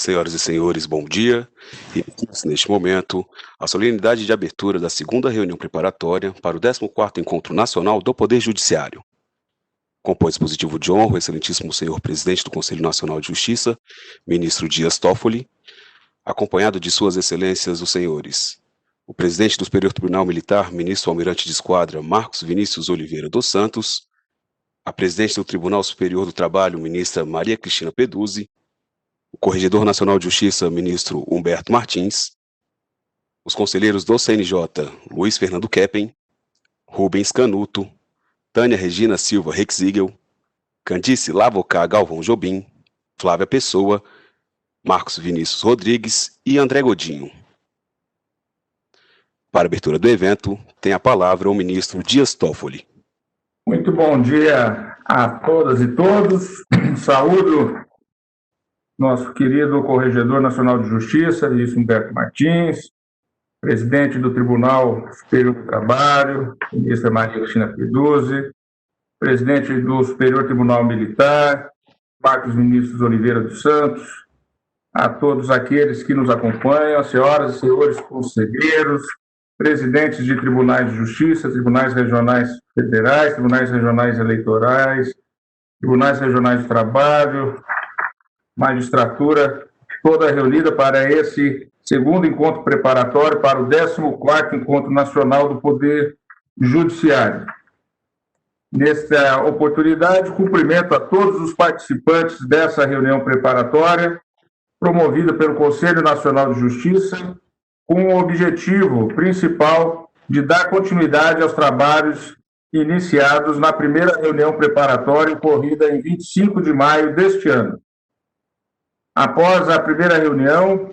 Senhoras e senhores, bom dia. Inicia-se neste momento a solenidade de abertura da segunda reunião preparatória para o 14º Encontro Nacional do Poder Judiciário. Compõe o dispositivo de honra o excelentíssimo senhor presidente do Conselho Nacional de Justiça, ministro Dias Toffoli, acompanhado de suas excelências os senhores: o presidente do Superior Tribunal Militar, ministro almirante de esquadra Marcos Vinícius Oliveira dos Santos, a presidente do Tribunal Superior do Trabalho, ministra Maria Cristina Peduzzi, o Corregedor Nacional de Justiça, ministro Humberto Martins, os conselheiros do CNJ, Luiz Fernando Keppen, Rubens Canuto, Tânia Regina Silva Rexigel, Candice Lavocá Galvão Jobim, Flávia Pessoa, Marcos Vinícius Rodrigues e André Godinho. Para a abertura do evento, tem a palavra o ministro Dias Toffoli. Muito bom dia a todas e todos. Saúdo nosso querido Corregedor Nacional de Justiça, ministro Humberto Martins, presidente do Tribunal Superior do Trabalho, ministra Maria Cristina Peduzzi, presidente do Superior Tribunal Militar, Marcos Vinícius Oliveira dos Santos, a todos aqueles que nos acompanham, senhoras e senhores conselheiros, presidentes de tribunais de justiça, tribunais regionais federais, tribunais regionais eleitorais, tribunais regionais de trabalho, magistratura, toda reunida para esse segundo encontro preparatório para o 14º Encontro Nacional do Poder Judiciário. Nesta oportunidade, cumprimento a todos os participantes dessa reunião preparatória, promovida pelo Conselho Nacional de Justiça, com o objetivo principal de dar continuidade aos trabalhos iniciados na primeira reunião preparatória ocorrida em 25 de maio deste ano. Após a primeira reunião,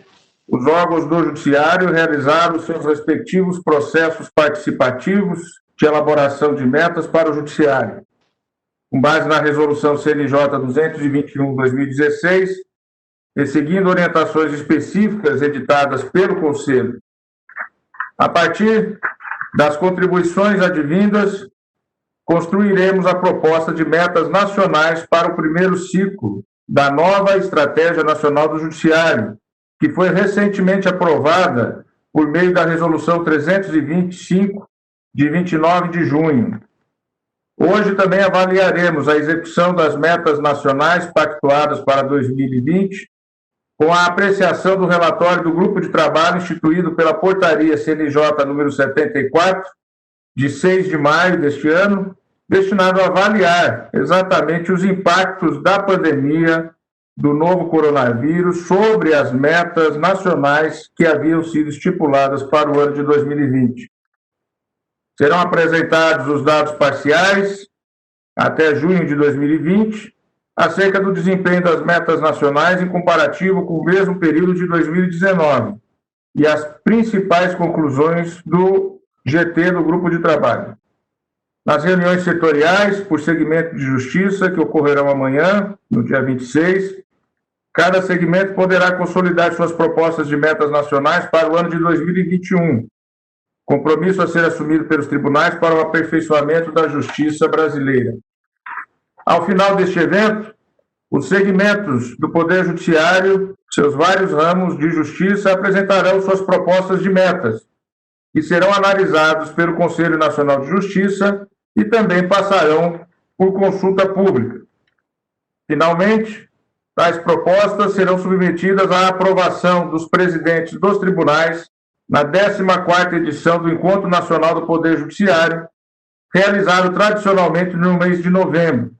os órgãos do Judiciário realizaram seus respectivos processos participativos de elaboração de metas para o Judiciário, com base na Resolução CNJ 221/2016, e seguindo orientações específicas editadas pelo Conselho. A partir das contribuições advindas, construiremos a proposta de metas nacionais para o primeiro ciclo da nova Estratégia Nacional do Judiciário, que foi recentemente aprovada por meio da Resolução 325, de 29 de junho. Hoje também avaliaremos a execução das metas nacionais pactuadas para 2020, com a apreciação do relatório do Grupo de Trabalho instituído pela Portaria CNJ número 74, de 6 de maio deste ano, destinado a avaliar exatamente os impactos da pandemia do novo coronavírus sobre as metas nacionais que haviam sido estipuladas para o ano de 2020. Serão apresentados os dados parciais até junho de 2020, acerca do desempenho das metas nacionais em comparativo com o mesmo período de 2019 e as principais conclusões do GT do Grupo de Trabalho. Nas reuniões setoriais, por segmento de justiça, que ocorrerão amanhã, no dia 26, cada segmento poderá consolidar suas propostas de metas nacionais para o ano de 2021, compromisso a ser assumido pelos tribunais para o aperfeiçoamento da justiça brasileira. Ao final deste evento, os segmentos do Poder Judiciário, seus vários ramos de justiça, apresentarão suas propostas de metas, que serão analisados pelo Conselho Nacional de Justiça e também passarão por consulta pública. Finalmente, tais propostas serão submetidas à aprovação dos presidentes dos tribunais na 14ª edição do Encontro Nacional do Poder Judiciário, realizado tradicionalmente no mês de novembro.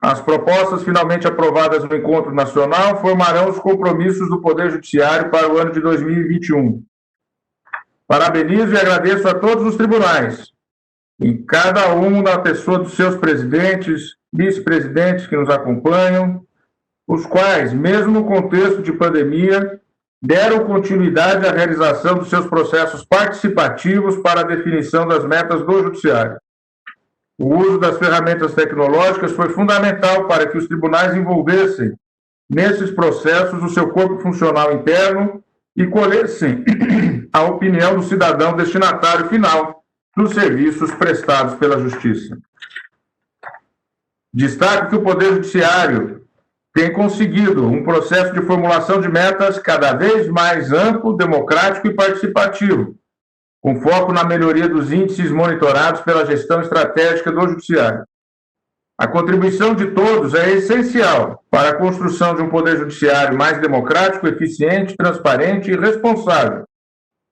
As propostas finalmente aprovadas no Encontro Nacional formarão os compromissos do Poder Judiciário para o ano de 2021. Parabenizo e agradeço a todos os tribunais, em cada um da pessoa dos seus presidentes, vice-presidentes que nos acompanham, os quais, mesmo no contexto de pandemia, deram continuidade à realização dos seus processos participativos para a definição das metas do Judiciário. O uso das ferramentas tecnológicas foi fundamental para que os tribunais envolvessem nesses processos o seu corpo funcional interno e colhessem a opinião do cidadão destinatário final dos serviços prestados pela Justiça. Destaco que o Poder Judiciário tem conseguido um processo de formulação de metas cada vez mais amplo, democrático e participativo, com foco na melhoria dos índices monitorados pela gestão estratégica do Judiciário. A contribuição de todos é essencial para a construção de um poder judiciário mais democrático, eficiente, transparente e responsável,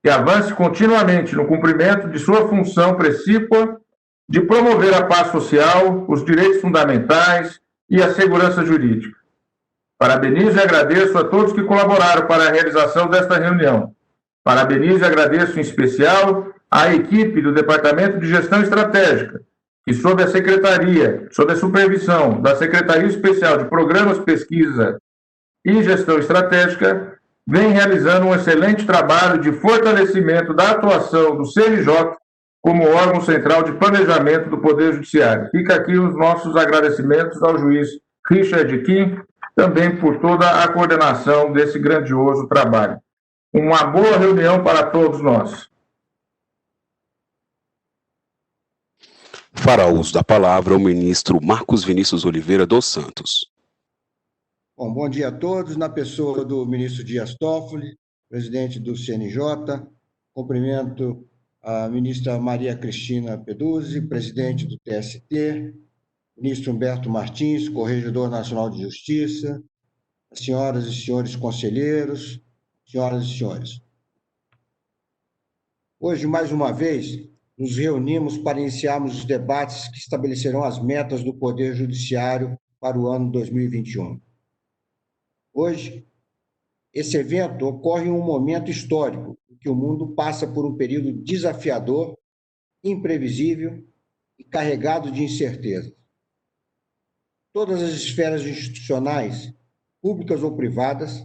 que avance continuamente no cumprimento de sua função precípua de promover a paz social, os direitos fundamentais e a segurança jurídica. Parabenizo e agradeço a todos que colaboraram para a realização desta reunião. Parabenizo e agradeço em especial à equipe do Departamento de Gestão Estratégica, que sob a supervisão da Secretaria Especial de Programas, Pesquisa e Gestão Estratégica, vem realizando um excelente trabalho de fortalecimento da atuação do CNJ como órgão central de planejamento do Poder Judiciário. Fica aqui os nossos agradecimentos ao juiz Richard Kim, também por toda a coordenação desse grandioso trabalho. Uma boa reunião para todos nós. Fará uso da palavra o ministro Marcos Vinícius Oliveira dos Santos. Bom dia a todos, na pessoa do ministro Dias Toffoli, presidente do CNJ, cumprimento a ministra Maria Cristina Peduzzi, presidente do TST, ministro Humberto Martins, Corregedor Nacional de Justiça, senhoras e senhores conselheiros, senhoras e senhores. Hoje, mais uma vez, nos reunimos para iniciarmos os debates que estabelecerão as metas do Poder Judiciário para o ano 2021. Hoje, esse evento ocorre em um momento histórico, em que o mundo passa por um período desafiador, imprevisível e carregado de incertezas. Todas as esferas institucionais, públicas ou privadas,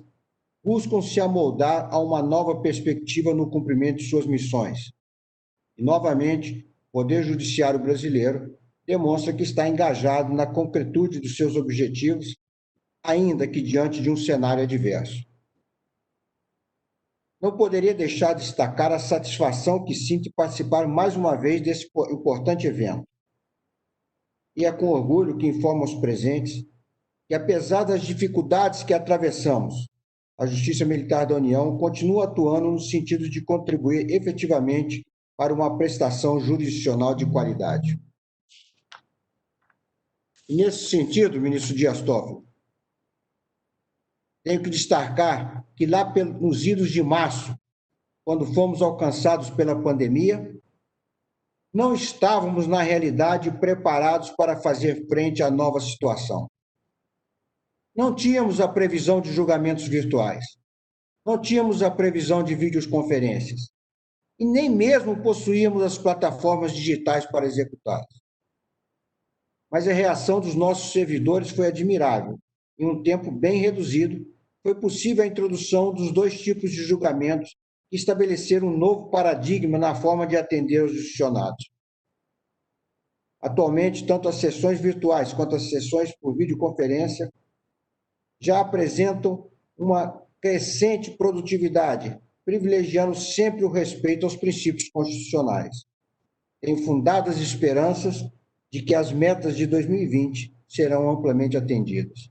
buscam se amoldar a uma nova perspectiva no cumprimento de suas missões. E, novamente, o Poder Judiciário brasileiro demonstra que está engajado na concretude dos seus objetivos, ainda que diante de um cenário adverso. Não poderia deixar de destacar a satisfação que sinto em participar mais uma vez desse importante evento. E é com orgulho que informo aos presentes que, apesar das dificuldades que atravessamos, a Justiça Militar da União continua atuando no sentido de contribuir efetivamente para uma prestação jurisdicional de qualidade. E nesse sentido, ministro Dias Toffoli, tenho que destacar que lá nos idos de março, quando fomos alcançados pela pandemia, não estávamos, na realidade, preparados para fazer frente à nova situação. Não tínhamos a previsão de julgamentos virtuais, não tínhamos a previsão de videoconferências, e nem mesmo possuíamos as plataformas digitais para executá-las. Mas a reação dos nossos servidores foi admirável. Em um tempo bem reduzido, foi possível a introdução dos 2 tipos de julgamentos que estabeleceram um novo paradigma na forma de atender os justiçados. Atualmente, tanto as sessões virtuais quanto as sessões por videoconferência já apresentam uma crescente produtividade, privilegiando sempre o respeito aos princípios constitucionais. Tenho fundadas esperanças de que as metas de 2020 serão amplamente atendidas.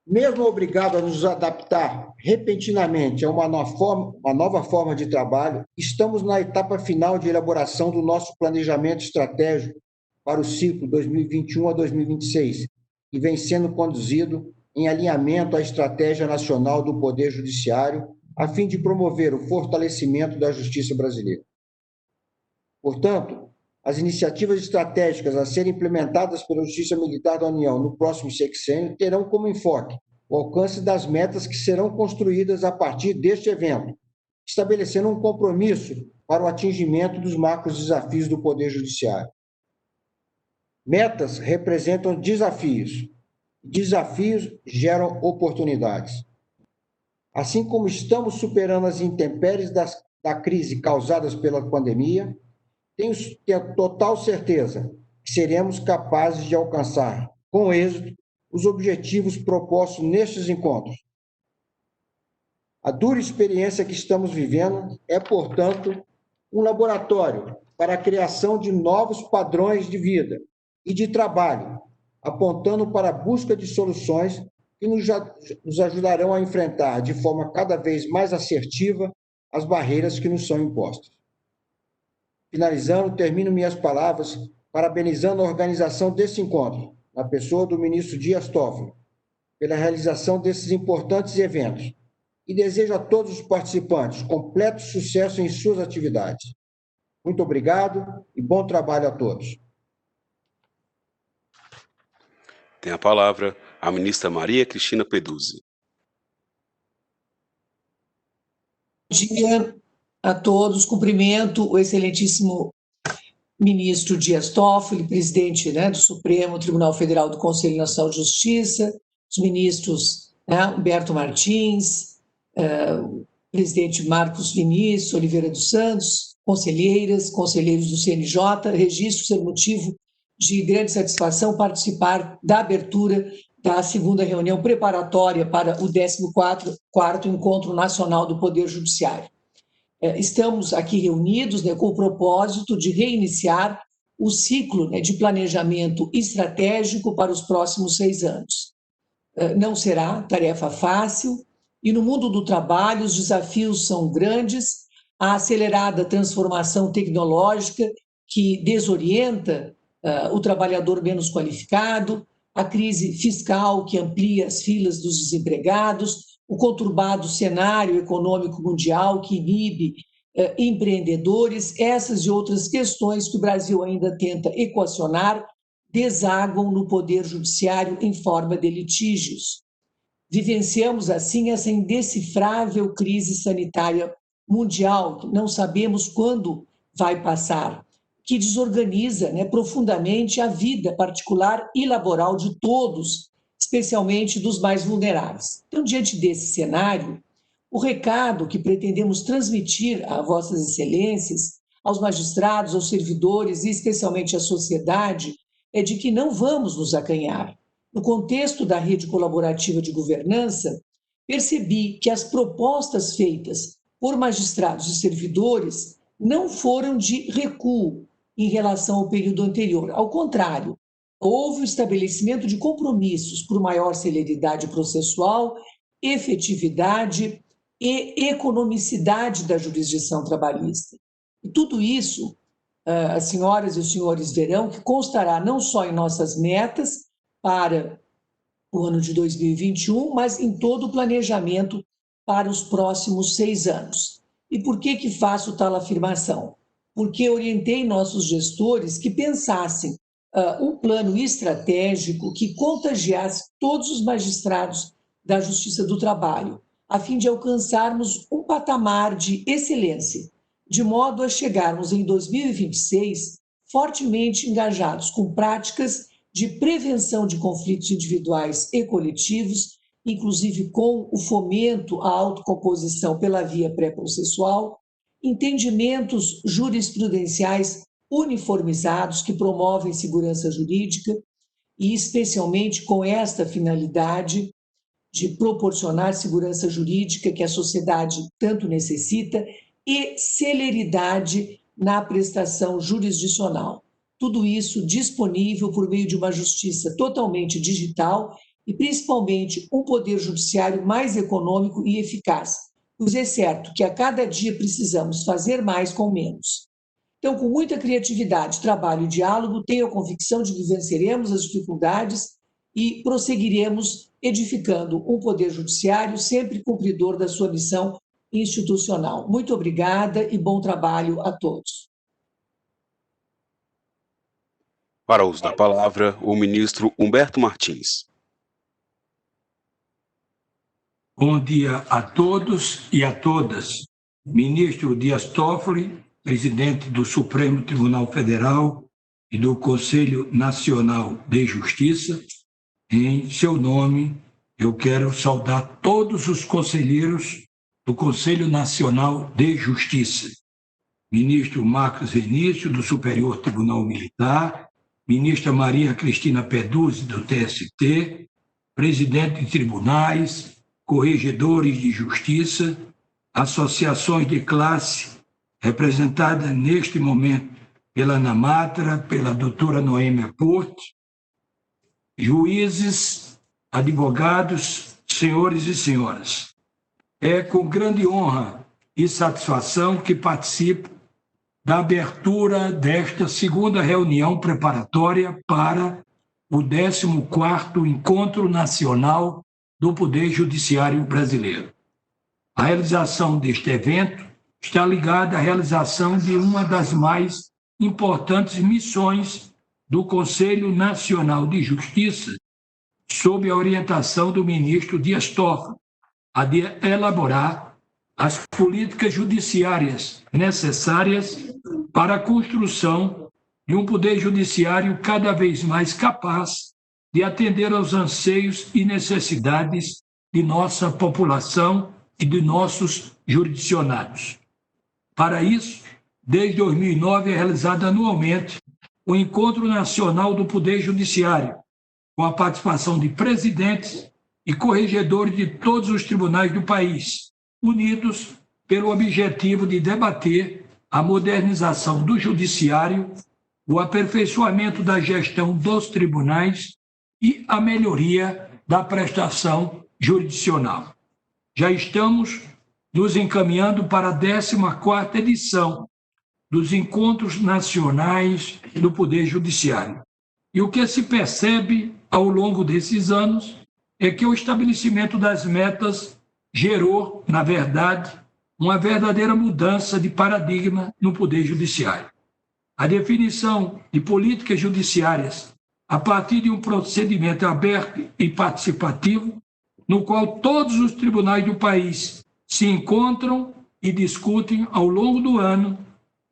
Mesmo obrigado a nos adaptar repentinamente a uma nova forma de trabalho, estamos na etapa final de elaboração do nosso planejamento estratégico para o ciclo 2021 a 2026, que vem sendo conduzido em alinhamento à Estratégia Nacional do Poder Judiciário, a fim de promover o fortalecimento da justiça brasileira. Portanto, as iniciativas estratégicas a serem implementadas pela Justiça Militar da União no próximo sexênio terão como enfoque o alcance das metas que serão construídas a partir deste evento, estabelecendo um compromisso para o atingimento dos macros desafios do Poder Judiciário. Metas representam desafios. Desafios geram oportunidades. Assim como estamos superando as intempéries da crise causadas pela pandemia, tenho total certeza que seremos capazes de alcançar, com êxito, os objetivos propostos nestes encontros. A dura experiência que estamos vivendo é, portanto, um laboratório para a criação de novos padrões de vida, e de trabalho, apontando para a busca de soluções que nos ajudarão a enfrentar de forma cada vez mais assertiva as barreiras que nos são impostas. Finalizando, termino minhas palavras parabenizando a organização desse encontro, na pessoa do ministro Dias Toffoli, pela realização desses importantes eventos, e desejo a todos os participantes completo sucesso em suas atividades. Muito obrigado e bom trabalho a todos. Tem a palavra a ministra Maria Cristina Peduzzi. Bom dia a todos. Cumprimento o excelentíssimo ministro Dias Toffoli, presidente do Supremo Tribunal Federal do Conselho Nacional de Justiça, os ministros Humberto Martins, presidente Marcos Vinícius Oliveira dos Santos, conselheiras, conselheiros do CNJ. Registro ser motivo de grande satisfação participar da abertura da segunda reunião preparatória para o 14º Encontro Nacional do Poder Judiciário. Estamos aqui reunidos com o propósito de reiniciar o ciclo de planejamento estratégico para os próximos 6 anos. Não será tarefa fácil e no mundo do trabalho os desafios são grandes, a acelerada transformação tecnológica que desorienta o trabalhador menos qualificado, a crise fiscal que amplia as filas dos desempregados, o conturbado cenário econômico mundial que inibe empreendedores, essas e outras questões que o Brasil ainda tenta equacionar desaguam no poder judiciário em forma de litígios. Vivenciamos, assim, essa indecifrável crise sanitária mundial, que não sabemos quando vai passar, que desorganiza profundamente a vida particular e laboral de todos, especialmente dos mais vulneráveis. Então, diante desse cenário, o recado que pretendemos transmitir a vossas excelências, aos magistrados, aos servidores e especialmente à sociedade, é de que não vamos nos acanhar. No contexto da rede colaborativa de governança, percebi que as propostas feitas por magistrados e servidores não foram de recuo em relação ao período anterior. Ao contrário, houve o estabelecimento de compromissos por maior celeridade processual, efetividade e economicidade da jurisdição trabalhista. E tudo isso, as senhoras e os senhores verão, que constará não só em nossas metas para o ano de 2021, mas em todo o planejamento para os próximos 6 anos. E por que faço tal afirmação? Porque orientei nossos gestores que pensassem um plano estratégico que contagiasse todos os magistrados da Justiça do Trabalho, a fim de alcançarmos um patamar de excelência, de modo a chegarmos em 2026 fortemente engajados com práticas de prevenção de conflitos individuais e coletivos, inclusive com o fomento à autocomposição pela via pré-processual, entendimentos jurisprudenciais uniformizados que promovem segurança jurídica e, especialmente, com esta finalidade de proporcionar segurança jurídica que a sociedade tanto necessita e celeridade na prestação jurisdicional. Tudo isso disponível por meio de uma justiça totalmente digital e, principalmente, um poder judiciário mais econômico e eficaz, pois é certo que a cada dia precisamos fazer mais com menos. Então, com muita criatividade, trabalho e diálogo, tenho a convicção de que venceremos as dificuldades e prosseguiremos edificando um poder judiciário sempre cumpridor da sua missão institucional. Muito obrigada e bom trabalho a todos. Para o uso da palavra, o ministro Humberto Martins. Bom dia a todos e a todas. Ministro Dias Toffoli, presidente do Supremo Tribunal Federal e do Conselho Nacional de Justiça, em seu nome, eu quero saudar todos os conselheiros do Conselho Nacional de Justiça. Ministro Marcos Vinícius, do Superior Tribunal Militar, ministra Maria Cristina Peduzzi, do TST, presidente de tribunais, corregedores de justiça, associações de classe representadas neste momento pela Ana Matra, pela doutora Noêmia Porto, juízes, advogados, senhores e senhoras. É com grande honra e satisfação que participo da abertura desta segunda reunião preparatória para o 14º Encontro Nacional do Poder Judiciário Brasileiro. A realização deste evento está ligada à realização de uma das mais importantes missões do Conselho Nacional de Justiça, sob a orientação do ministro Dias Toffoli, a de elaborar as políticas judiciárias necessárias para a construção de um poder judiciário cada vez mais capaz de atender aos anseios e necessidades de nossa população e de nossos jurisdicionados. Para isso, desde 2009 é realizado anualmente o Encontro Nacional do Poder Judiciário, com a participação de presidentes e corregedores de todos os tribunais do país, unidos pelo objetivo de debater a modernização do judiciário, o aperfeiçoamento da gestão dos tribunais e a melhoria da prestação jurisdicional. Já estamos nos encaminhando para a 14ª edição dos Encontros Nacionais do Poder Judiciário. E o que se percebe ao longo desses anos é que o estabelecimento das metas gerou, na verdade, uma verdadeira mudança de paradigma no Poder Judiciário. A definição de políticas judiciárias a partir de um procedimento aberto e participativo, no qual todos os tribunais do país se encontram e discutem ao longo do ano,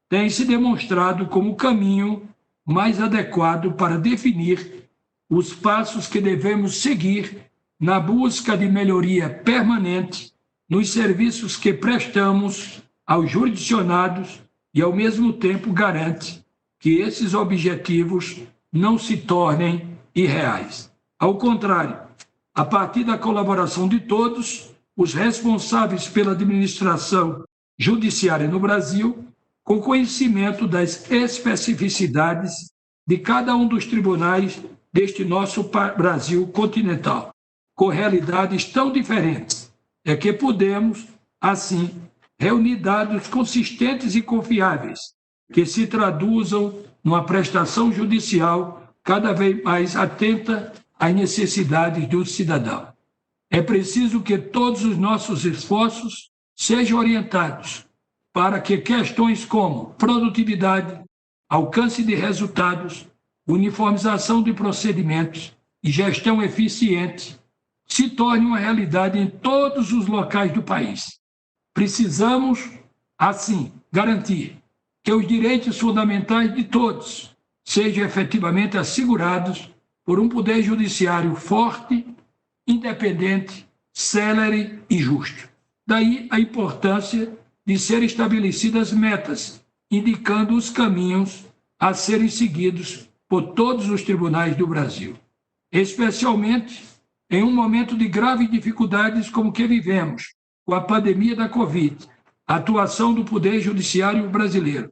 tem se demonstrado como o caminho mais adequado para definir os passos que devemos seguir na busca de melhoria permanente nos serviços que prestamos aos jurisdicionados e, ao mesmo tempo, garante que esses objetivos não se tornem irreais. Ao contrário, a partir da colaboração de todos, os responsáveis pela administração judiciária no Brasil, com conhecimento das especificidades de cada um dos tribunais deste nosso Brasil continental, com realidades tão diferentes, é que podemos, assim, reunir dados consistentes e confiáveis, que se traduzam numa prestação judicial cada vez mais atenta às necessidades do cidadão. É preciso que todos os nossos esforços sejam orientados para que questões como produtividade, alcance de resultados, uniformização de procedimentos e gestão eficiente se tornem uma realidade em todos os locais do país. Precisamos, assim, garantir que os direitos fundamentais de todos sejam efetivamente assegurados por um poder judiciário forte, independente, célere e justo. Daí a importância de serem estabelecidas metas, indicando os caminhos a serem seguidos por todos os tribunais do Brasil. Especialmente em um momento de graves dificuldades como o que vivemos, com a pandemia da Covid, a atuação do Poder Judiciário brasileiro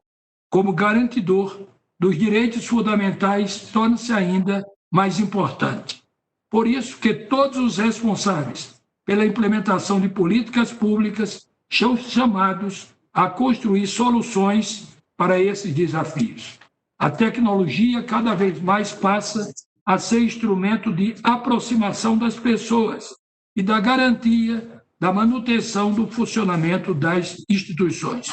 como garantidor dos direitos fundamentais torna-se ainda mais importante. Por isso que todos os responsáveis pela implementação de políticas públicas são chamados a construir soluções para esses desafios. A tecnologia cada vez mais passa a ser instrumento de aproximação das pessoas e da garantia da manutenção do funcionamento das instituições.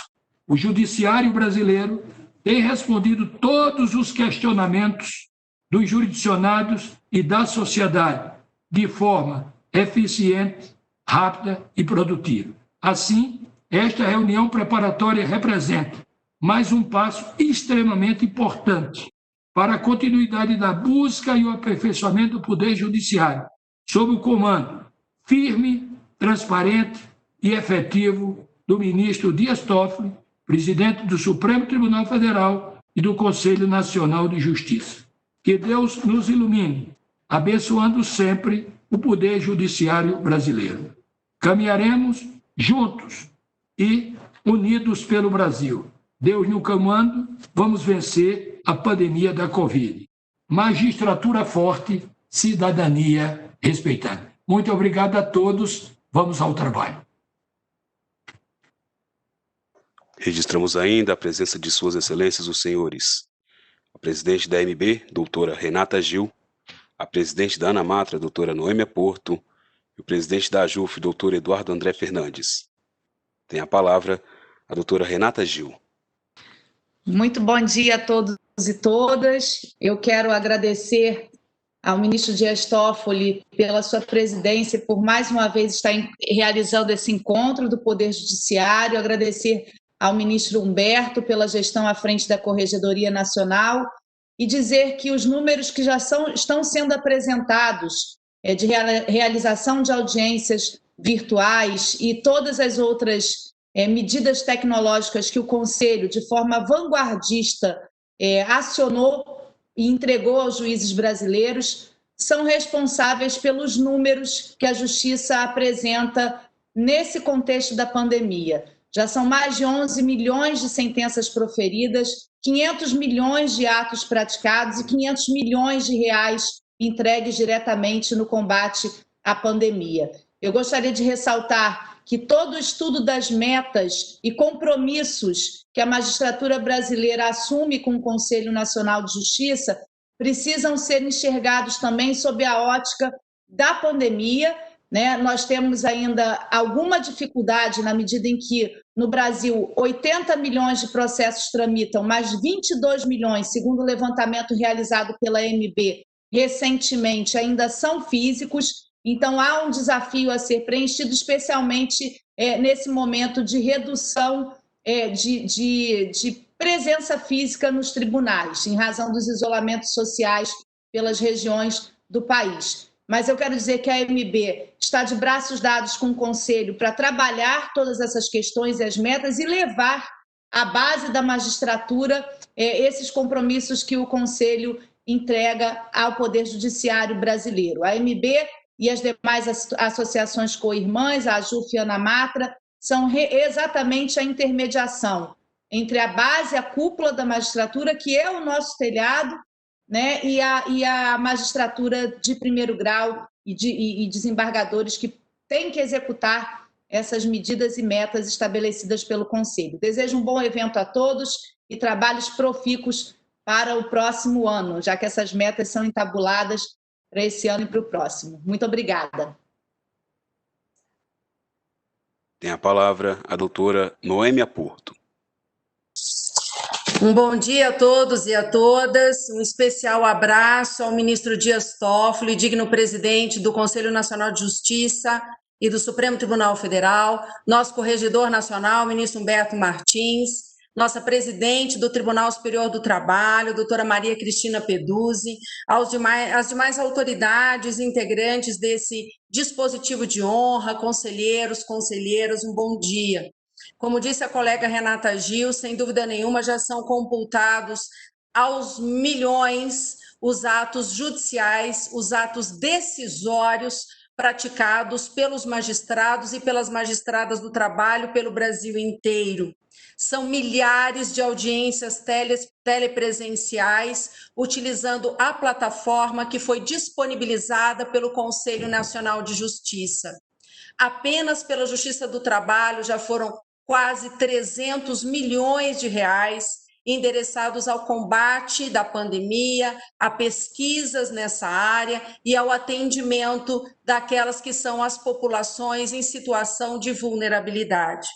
O judiciário brasileiro tem respondido todos os questionamentos dos jurisdicionados e da sociedade de forma eficiente, rápida e produtiva. Assim, esta reunião preparatória representa mais um passo extremamente importante para a continuidade da busca e o aperfeiçoamento do Poder Judiciário, sob o comando firme, transparente e efetivo do ministro Dias Toffoli, presidente do Supremo Tribunal Federal e do Conselho Nacional de Justiça. Que Deus nos ilumine, abençoando sempre o Poder Judiciário brasileiro. Caminharemos juntos e unidos pelo Brasil, Deus no comando, vamos vencer a pandemia da Covid. Magistratura forte, cidadania respeitada. Muito obrigado a todos. Vamos ao trabalho. Registramos ainda a presença de Suas Excelências os senhores: a presidente da AMB, doutora Renata Gil, a presidente da ANAMATRA, doutora Noêmia Porto, e o presidente da AJUF, doutor Eduardo André Fernandes. Tem a palavra a doutora Renata Gil. Muito bom dia a todos e todas. Eu quero agradecer ao ministro Dias Toffoli pela sua presidência, por mais uma vez estar realizando esse encontro do Poder Judiciário, agradecer ao ministro Humberto pela gestão à frente da Corregedoria Nacional e dizer que os números que já estão sendo apresentados de realização de audiências virtuais e todas as outras medidas tecnológicas que o Conselho, de forma vanguardista, acionou e entregou aos juízes brasileiros, são responsáveis pelos números que a Justiça apresenta nesse contexto da pandemia. Já são mais de 11 milhões de sentenças proferidas, 500 milhões de atos praticados e 500 milhões de reais entregues diretamente no combate à pandemia. Eu gostaria de ressaltar que todo o estudo das metas e compromissos que a magistratura brasileira assume com o Conselho Nacional de Justiça precisam ser enxergados também sob a ótica da pandemia, né? Nós temos ainda alguma dificuldade na medida em que, no Brasil, 80 milhões de processos tramitam, mas 22 milhões, segundo o levantamento realizado pela AMB recentemente, ainda são físicos. Então, há um desafio a ser preenchido, especialmente nesse momento de redução de presença física nos tribunais, em razão dos isolamentos sociais pelas regiões do país. Mas eu quero dizer que a AMB está de braços dados com o Conselho para trabalhar todas essas questões e as metas e levar à base da magistratura esses compromissos que o Conselho entrega ao Poder Judiciário brasileiro. A AMB e as demais associações co-irmãs, a AJUF e a ANAMATRA, são exatamente a intermediação entre a base, a cúpula da magistratura, que é o nosso telhado, né, e a magistratura de primeiro grau e desembargadores que têm que executar essas medidas e metas estabelecidas pelo Conselho. Desejo um bom evento a todos e trabalhos profícuos para o próximo ano, já que essas metas são entabuladas para esse ano e para o próximo. Muito obrigada. Tem a palavra a doutora Noêmia Porto. Um bom dia a todos e a todas, um especial abraço ao ministro Dias Toffoli, digno presidente do Conselho Nacional de Justiça e do Supremo Tribunal Federal, nosso corregedor nacional, ministro Humberto Martins, nossa presidente do Tribunal Superior do Trabalho, doutora Maria Cristina Peduzzi, às demais autoridades integrantes desse dispositivo de honra, conselheiros, conselheiras, um bom dia. Como disse a colega Renata Gil, sem dúvida nenhuma já são computados aos milhões os atos judiciais, os atos decisórios praticados pelos magistrados e pelas magistradas do trabalho pelo Brasil inteiro. São milhares de audiências telepresenciais, utilizando a plataforma que foi disponibilizada pelo Conselho Nacional de Justiça. Apenas pela Justiça do Trabalho já foram quase 300 milhões de reais endereçados ao combate da pandemia, a pesquisas nessa área e ao atendimento daquelas que são as populações em situação de vulnerabilidade.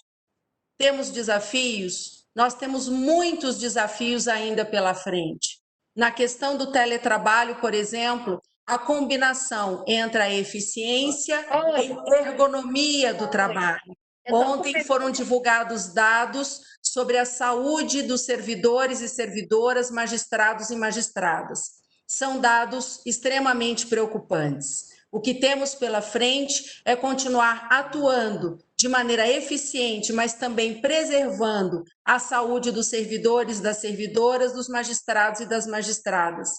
Temos desafios? Nós temos muitos desafios ainda pela frente. Na questão do teletrabalho, por exemplo, a combinação entre a eficiência e a ergonomia do trabalho. Ontem foram divulgados dados sobre a saúde dos servidores e servidoras, magistrados e magistradas. São dados extremamente preocupantes. O que temos pela frente é continuar atuando de maneira eficiente, mas também preservando a saúde dos servidores, das servidoras, dos magistrados e das magistradas.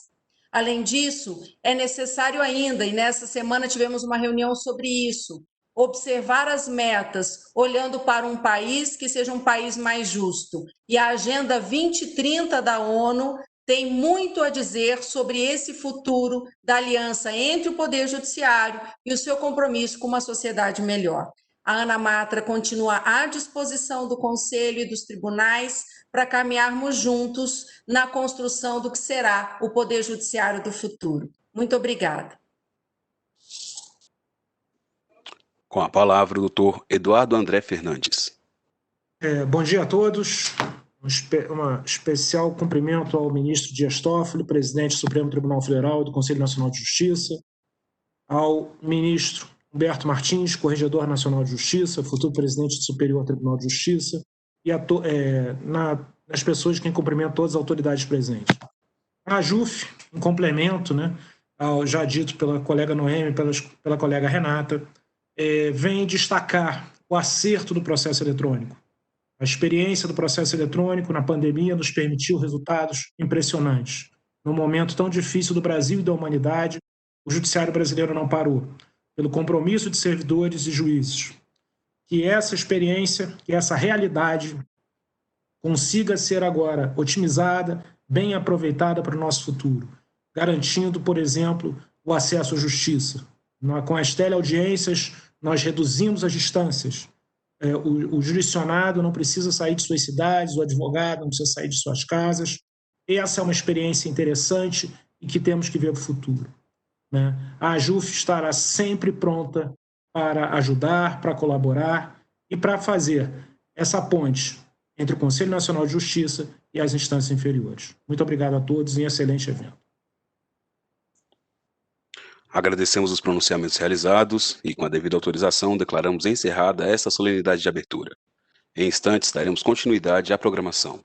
Além disso, é necessário ainda, e nessa semana tivemos uma reunião sobre isso, observar as metas, olhando para um país que seja um país mais justo. E a Agenda 2030 da ONU tem muito a dizer sobre esse futuro da aliança entre o Poder Judiciário e o seu compromisso com uma sociedade melhor. A Ana Matra continua à disposição do Conselho e dos tribunais para caminharmos juntos na construção do que será o Poder Judiciário do futuro. Muito obrigada. Com a palavra, o doutor Eduardo André Fernandes. Bom dia a todos. Um especial cumprimento ao ministro Dias Toffoli, presidente do Supremo Tribunal Federal e do Conselho Nacional de Justiça, ao ministro Humberto Martins, corregedor nacional de Justiça, futuro presidente do Superior Tribunal de Justiça, e nas pessoas que cumprimentam todas as autoridades presentes. A AJUF, em complemento, ao já dito pela colega Noemi e pela colega Renata, vem destacar o acerto do processo eletrônico. A experiência do processo eletrônico na pandemia nos permitiu resultados impressionantes. Num momento tão difícil do Brasil e da humanidade, o judiciário brasileiro não parou, pelo compromisso de servidores e juízes. Que essa experiência, que essa realidade consiga ser agora otimizada, bem aproveitada para o nosso futuro, garantindo, por exemplo, o acesso à justiça. Com as teleaudiências, nós reduzimos as distâncias. O jurisdicionado não precisa sair de suas cidades, o advogado não precisa sair de suas casas. Essa é uma experiência interessante e que temos que ver para o futuro. A AJUF estará sempre pronta para ajudar, para colaborar e para fazer essa ponte entre o Conselho Nacional de Justiça e as instâncias inferiores. Muito obrigado a todos e um excelente evento. Agradecemos os pronunciamentos realizados e, com a devida autorização, declaramos encerrada esta solenidade de abertura. Em instantes, daremos continuidade à programação.